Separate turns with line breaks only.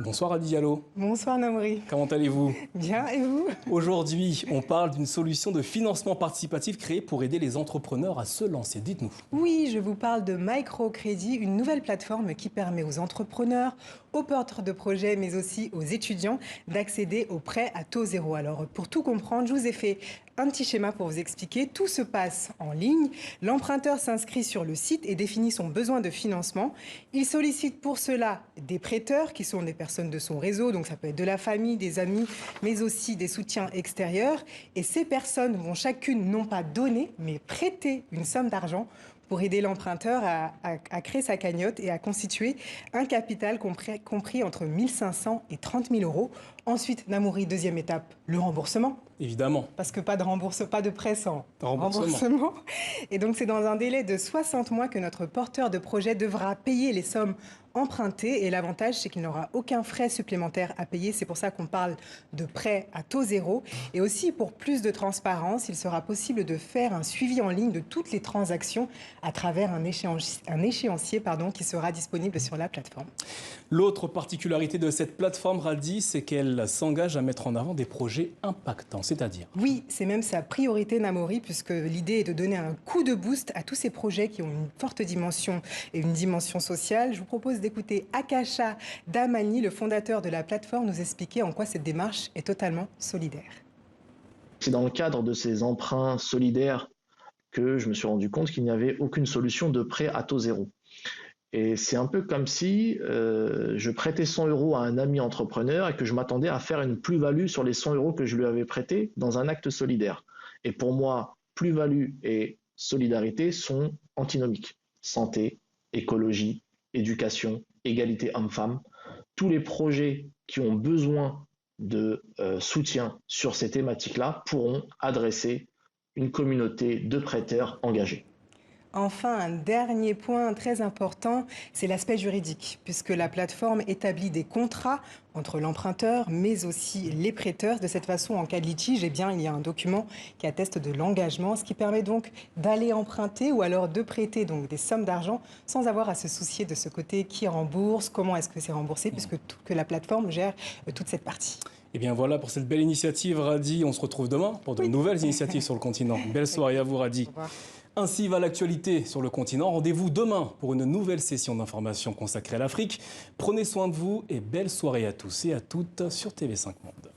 Bonsoir Adi Diallo.
Bonsoir Namouri.
Comment allez-vous?
Bien, et vous?
Aujourd'hui, on parle d'une solution de financement participatif créée pour aider les entrepreneurs à se lancer. Dites-nous.
Oui, je vous parle de Microcrédit, une nouvelle plateforme qui permet aux entrepreneurs, aux porteurs de projets, mais aussi aux étudiants d'accéder aux prêts à taux zéro. Alors, pour tout comprendre, je vous ai fait un petit schéma pour vous expliquer. Tout se passe en ligne. L'emprunteur s'inscrit sur le site et définit son besoin de financement. Il sollicite pour cela des prêteurs qui sont des personnes de son réseau, donc ça peut être de la famille, des amis, mais aussi des soutiens extérieurs. Et ces personnes vont chacune non pas donner, mais prêter une somme d'argent pour aider l'emprunteur à créer sa cagnotte et à constituer un capital compris entre 1 500 et 30 000 euros. Ensuite, Namouri, deuxième étape, le remboursement.
Évidemment.
Parce que pas de prêt sans remboursement. Et donc, c'est dans un délai de 60 mois que notre porteur de projet devra payer les sommes empruntées. Et l'avantage, c'est qu'il n'aura aucun frais supplémentaire à payer. C'est pour ça qu'on parle de prêt à taux zéro. Et aussi, pour plus de transparence, il sera possible de faire un suivi en ligne de toutes les transactions à travers un échéancier qui sera disponible sur la plateforme.
L'autre particularité de cette plateforme, Radi, c'est qu'elle s'engage à mettre en avant des projets impactants, c'est-à-dire?
Oui, c'est même sa priorité, Namouri, puisque l'idée est de donner un coup de boost à tous ces projets qui ont une forte dimension et une dimension sociale. Je vous propose d'écouter Akasha Damani, le fondateur de la plateforme, nous expliquer en quoi cette démarche est totalement solidaire.
C'est dans le cadre de ces emprunts solidaires que je me suis rendu compte qu'il n'y avait aucune solution de prêt à taux zéro. Et c'est un peu comme si je prêtais 100 euros à un ami entrepreneur et que je m'attendais à faire une plus-value sur les 100 euros que je lui avais prêtés dans un acte solidaire. Et pour moi, plus-value et solidarité sont antinomiques. Santé, écologie, éducation, égalité homme-femme. Tous les projets qui ont besoin de soutien sur ces thématiques-là pourront adresser une communauté de prêteurs engagés.
Enfin, un dernier point très important, c'est l'aspect juridique, puisque la plateforme établit des contrats entre l'emprunteur, mais aussi les prêteurs. De cette façon, en cas de litige, il y a un document qui atteste de l'engagement, ce qui permet donc d'aller emprunter ou alors de prêter donc des sommes d'argent sans avoir à se soucier de ce côté qui rembourse, comment est-ce que c'est remboursé, puisque la plateforme gère toute cette partie.
Et bien voilà pour cette belle initiative, Radi. On se retrouve demain pour de nouvelles initiatives sur le continent. Belle soirée à vous, Radi.
Au revoir.
Ainsi va l'actualité sur le continent. Rendez-vous demain pour une nouvelle session d'information consacrée à l'Afrique. Prenez soin de vous et belle soirée à tous et à toutes sur TV5 Monde.